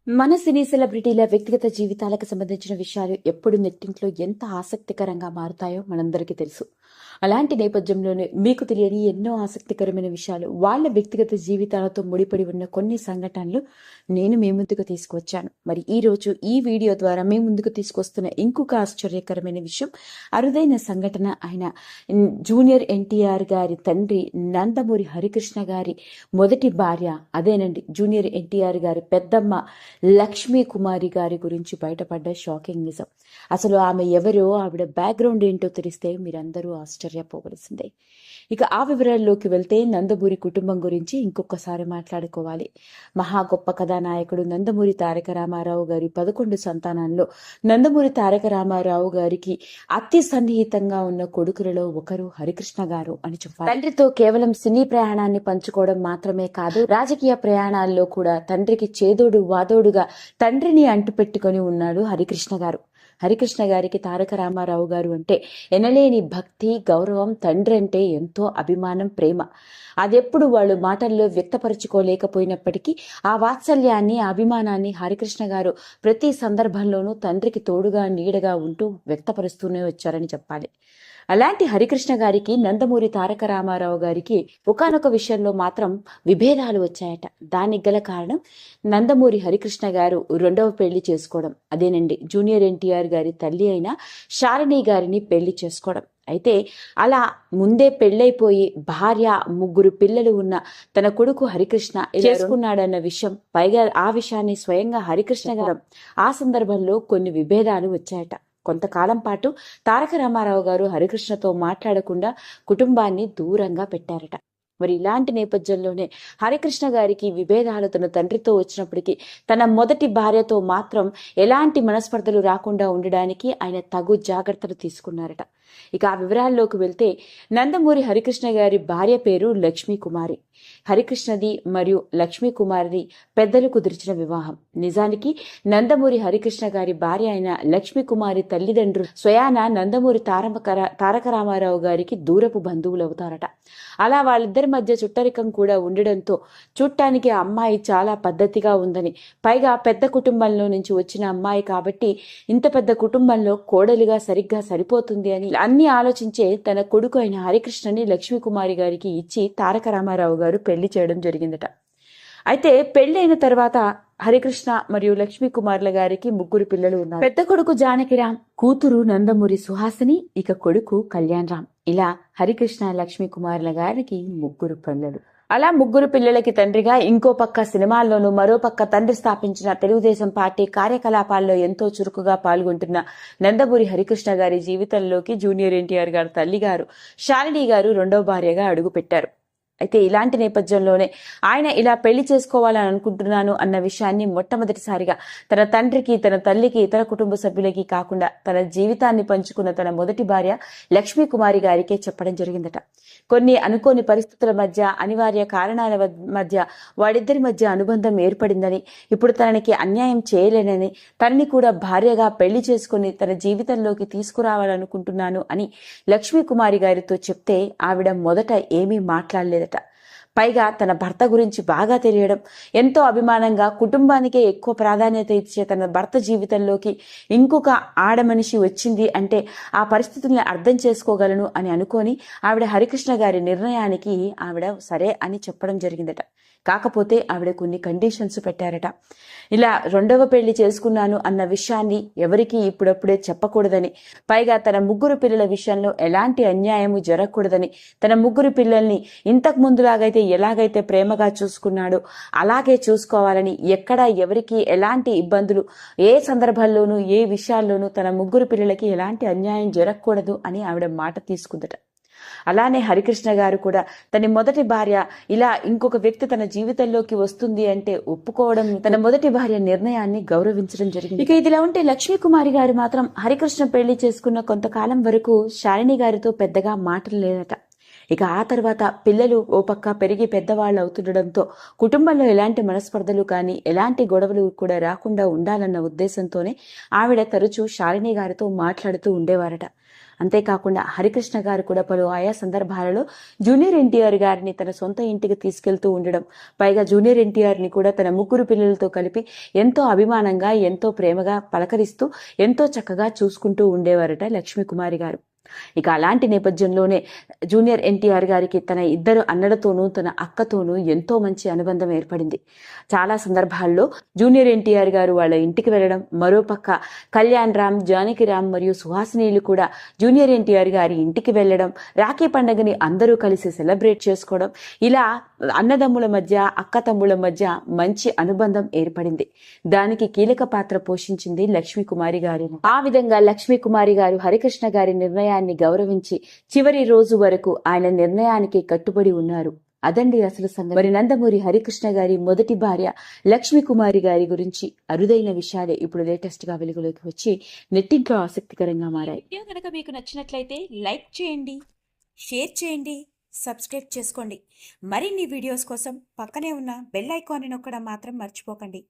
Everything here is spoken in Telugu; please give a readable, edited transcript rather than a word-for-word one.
మన సినీ సెలబ్రిటీల వ్యక్తిగత జీవితాలకు సంబంధించిన విషయాలు ఎప్పుడు నెట్టింట్లో ఎంత ఆసక్తికరంగా మారుతాయో మనందరికీ తెలుసు. అలాంటి నేపథ్యంలోనే మీకు తెలియని ఎన్నో ఆసక్తికరమైన విషయాలు, వాళ్ళ వ్యక్తిగత జీవితాలతో ముడిపడి ఉన్న కొన్ని సంఘటనలు నేను మీ ముందుకు తీసుకువచ్చాను. మరి ఈ రోజు ఈ వీడియో ద్వారా మీ ముందుకు తీసుకొస్తున్న ఇంకొక ఆశ్చర్యకరమైన విషయం, అరుదైన సంఘటన అయిన జూనియర్ ఎన్టీఆర్ గారి తండ్రి నందమూరి హరికృష్ణ గారి మొదటి భార్య, అదేనండి జూనియర్ ఎన్టీఆర్ గారి పెద్దమ్మ లక్ష్మీ కుమారి గారి గురించి బయటపడ్డ షాకింగ్ నిజం. అసలు ఆమె ఎవరో, ఆవిడ బ్యాక్గ్రౌండ్ ఏంటో తెలిస్తే మీరందరూ ఆశ్చర్యపోవలసిందే. ఇక ఆ వివరాల్లోకి వెళ్తే, నందమూరి కుటుంబం గురించి ఇంకొకసారి మాట్లాడుకోవాలి. మహా గొప్ప కథానాయకుడు నందమూరి తారక రామారావు గారి 11 సంతానాల్లో నందమూరి తారక రామారావు గారికి అతి సన్నిహితంగా ఉన్న కొడుకులలో ఒకరు హరికృష్ణ గారు అని చెప్పాలి. తండ్రితో కేవలం సినీ ప్రయాణాన్ని పంచుకోవడం మాత్రమే కాదు, రాజకీయ ప్రయాణాల్లో కూడా తండ్రికి చేదోడు వాదోడుగా తండ్రిని అంటుపెట్టుకొని ఉన్నాడు హరికృష్ణ గారు. హరికృష్ణ గారికి తారక రామారావు గారు అంటే ఎనలేని భక్తి, గౌరవం, తండ్రి అంటే ఎంతో అభిమానం, ప్రేమ. అదెప్పుడు వాళ్ళు మాటల్లో వ్యక్తపరచుకోలేకపోయినప్పటికీ ఆ వాత్సల్యాన్ని, అభిమానాన్ని హరికృష్ణ గారు ప్రతి సందర్భంలోనూ తండ్రికి తోడుగా, నీడగా ఉంటూ వ్యక్తపరుస్తూనే వచ్చారని చెప్పాలి. అలాంటి హరికృష్ణ గారికి నందమూరి తారక రామారావు గారికి ఒకానొక విషయంలో మాత్రం విభేదాలు వచ్చాయట. దానికి గల కారణం, నందమూరి హరికృష్ణ గారు రెండవ పెళ్లి చేసుకోవడం. అదేనండి, జూనియర్ ఎన్టీఆర్ గారి తల్లి అయిన శాలిని గారిని పెళ్లి చేసుకోవడం. అయితే అలా ముందే పెళ్ళైపోయి భార్య, 3 పిల్లలు ఉన్న తన కొడుకు హరికృష్ణ చేసుకున్నాడన్న విషయం, పైగా ఆ విషయాన్ని స్వయంగా హరికృష్ణ గారు ఆ సందర్భంలో కొన్ని విభేదాలు వచ్చాయట. కొంతకాలం పాటు తారక రామారావు గారు హరికృష్ణతో మాట్లాడకుండా కుటుంబాన్ని దూరంగా పెట్టారట. మరి ఇలాంటి నేపథ్యంలోనే హరికృష్ణ గారికి విభేదాలు తన తండ్రితో వచ్చినప్పటికీ తన మొదటి భార్యతో మాత్రం ఎలాంటి మనస్పర్ధలు రాకుండా ఉండడానికి ఆయన తగు జాగ్రత్తలు తీసుకున్నారట. ఇక ఆ వివరాల్లోకి వెళ్తే, నందమూరి హరికృష్ణ గారి భార్య పేరు లక్ష్మీ కుమారి. హరికృష్ణది మరియు లక్ష్మీ కుమారిది పెద్దలు కుదిర్చిన వివాహం. నిజానికి నందమూరి హరికృష్ణ గారి భార్య అయిన లక్ష్మీ కుమారి తల్లిదండ్రులు స్వయాన నందమూరి తారక రామారావు గారికి దూరపు బంధువులు అవుతారట. అలా వాళ్ళిద్దరి మధ్య చుట్టరికం కూడా ఉండడంతో చూడటానికి ఆ అమ్మాయి చాలా పద్ధతిగా ఉందని, పైగా పెద్ద కుటుంబంలో నుంచి వచ్చిన అమ్మాయి కాబట్టి ఇంత పెద్ద కుటుంబంలో కోడలిగా సరిగ్గా సరిపోతుంది అని అన్ని ఆలోచించే తన కొడుకు అయిన హరికృష్ణని లక్ష్మీ కుమారి గారికి ఇచ్చి తారక రామారావు గారు పెళ్లి చేయడం జరిగిందట. అయితే పెళ్లైన తర్వాత హరికృష్ణ మరియు లక్ష్మీ కుమార్ల గారికి 3 పిల్లలు ఉన్నారు. పెద్ద కొడుకు జానకిరామ్, కూతురు నందమూరి సుహాసిని, ఇక కొడుకు కళ్యాణ్ రామ్. ఇలా హరికృష్ణ, లక్ష్మీ కుమార్ల గారికి 3 పిల్లలు. అలా 3 పిల్లలకి తండ్రిగా ఇంకో పక్క సినిమాల్లోనూ, మరో పక్క తండ్రి స్థాపించిన తెలుగుదేశం పార్టీ కార్యకలాపాల్లో ఎంతో చురుకుగా పాల్గొంటున్న నందమూరి హరికృష్ణ గారి జీవితంలోకి జూనియర్ ఎన్టీఆర్ గారు తల్లిగారు శాలిని గారు రెండవ భార్యగా అడుగుపెట్టారు. అయితే ఇలాంటి నేపథ్యంలోనే ఆయన ఇలా పెళ్లి చేసుకోవాలని అనుకుంటున్నాను అన్న విషయాన్ని మొట్టమొదటిసారిగా తన తండ్రికి, తన తల్లికి, ఇతర కుటుంబ సభ్యులకి కాకుండా తన జీవితాన్ని పంచుకున్న తన మొదటి భార్య లక్ష్మీ కుమారి గారికే చెప్పడం జరిగిందట. కొన్ని అనుకోని పరిస్థితుల మధ్య, అనివార్య కారణాల మధ్య వాడిద్దరి మధ్య అనుబంధం ఏర్పడిందని, ఇప్పుడు తనకి అన్యాయం చేయలేనని, తనని కూడా భార్యగా పెళ్లి చేసుకుని తన జీవితంలోకి తీసుకురావాలనుకుంటున్నాను అని లక్ష్మీ కుమారి గారితో చెప్తే ఆవిడ మొదట ఏమీ మాట్లాడలేదట. పైగా తన భర్త గురించి బాగా తెలియడం, ఎంతో అభిమానంగా కుటుంబానికే ఎక్కువ ప్రాధాన్యత ఇచ్చే తన భర్త జీవితంలోకి ఇంకొక ఆడమనిషి వచ్చింది అంటే ఆ పరిస్థితుల్ని అర్థం చేసుకోగలను అని అనుకొని ఆవిడ హరికృష్ణ గారి నిర్ణయానికి ఆవిడ సరే అని చెప్పడం జరిగిందట. కాకపోతే ఆవిడ కొన్ని కండిషన్స్ పెట్టారట. ఇలా రెండవ పెళ్లి చేసుకున్నాను అన్న విషయాన్ని ఎవరికీ ఇప్పుడప్పుడే చెప్పకూడదని, పైగా తన 3 పిల్లల విషయంలో ఎలాంటి అన్యాయము జరగకూడదని, తన 3 పిల్లల్ని ఇంతకు ముందులాగైతే ఎలాగైతే ప్రేమగా చూసుకున్నాడో అలాగే చూసుకోవాలని, ఎక్కడా ఎవరికి ఎలాంటి ఇబ్బందులు, ఏ సందర్భాల్లోనూ, ఏ విషయాల్లోనూ తన 3 పిల్లలకి ఎలాంటి అన్యాయం జరగకూడదు అని ఆవిడ మాట తీసుకుందట. అలానే హరికృష్ణ గారు కూడా తన మొదటి భార్య ఇలా ఇంకొక వ్యక్తి తన జీవితంలోకి వస్తుంది అంటే ఒప్పుకోవడం, తన మొదటి భార్య నిర్ణయాన్ని గౌరవించడం జరిగింది. ఇక ఇదిలా ఉంటే లక్ష్మీ కుమారి గారు మాత్రం హరికృష్ణ పెళ్లి చేసుకున్న కొంతకాలం వరకు శాలిని గారితో పెద్దగా మాటలు లేదట. ఇక ఆ తర్వాత పిల్లలు ఓ పక్క పెరిగి పెద్దవాళ్ళు అవుతుండడంతో కుటుంబంలో ఎలాంటి మనస్పర్ధలు కానీ, ఎలాంటి గొడవలు కూడా రాకుండా ఉండాలన్న ఉద్దేశంతోనే ఆవిడ తరచూ శాలిని గారితో మాట్లాడుతూ ఉండేవారట. అంతేకాకుండా హరికృష్ణ గారు కూడా పలు ఆయా సందర్భాలలో జూనియర్ ఎన్టీఆర్ గారిని తన సొంత ఇంటికి తీసుకెళ్తూ ఉండడం, పైగా జూనియర్ ఎన్టీఆర్ ని కూడా తన ముగ్గురు పిల్లలతో కలిపి ఎంతో అభిమానంగా ఎంతో ప్రేమగా పలకరిస్తూ ఎంతో చక్కగా చూసుకుంటూ ఉండేవారట లక్ష్మీకుమారి గారు. ఇక అలాంటి నేపథ్యంలోనే జూనియర్ ఎన్టీఆర్ గారికి తన ఇద్దరు అన్నలతోనూ తన అక్కతోనూ ఎంతో మంచి అనుబంధం ఏర్పడింది. చాలా సందర్భాల్లో జూనియర్ ఎన్టీఆర్ గారు వాళ్ళ ఇంటికి వెళ్ళడం, మరోపక్క కళ్యాణ్ రామ్, జానకి రామ్ మరియు సుహాసినీలు కూడా జూనియర్ ఎన్టీఆర్ గారి ఇంటికి వెళ్ళడం, రాఖీ పండుగని అందరూ కలిసి సెలబ్రేట్ చేసుకోవడం, ఇలా అన్నదమ్ముల మధ్య అక్క తమ్ముళ్ళ మధ్య మంచి అనుబంధం ఏర్పడింది. దానికి కీలక పాత్ర పోషించింది లక్ష్మీకుమారి గారు. ఆ విధంగా లక్ష్మీకుమారి గారు హరికృష్ణ గారి నిర్ణయాన్ని గౌరవించి చివరి రోజు వరకు ఆయన నిర్ణయానికి కట్టుబడి ఉన్నారు. అదండి అసలు సంగతి. మరి నందమూరి హరికృష్ణ గారి మొదటి భార్య లక్ష్మీకుమారి గారి గురించి అరుదైన విషయాలే ఇప్పుడు లేటెస్ట్ గా వెలుగులోకి వచ్చి నెట్టింట్లో ఆసక్తికరంగా మారాయి. వీడియో కనుక మీకు నచ్చినట్లయితే లైక్ చేయండి, షేర్ చేయండి, సబ్స్క్రైబ్ చేసుకోండి. మరిన్ని వీడియోస్ కోసం పక్కనే ఉన్న బెల్ ఐకాన్ని నొక్కడం మాత్రం మర్చిపోకండి.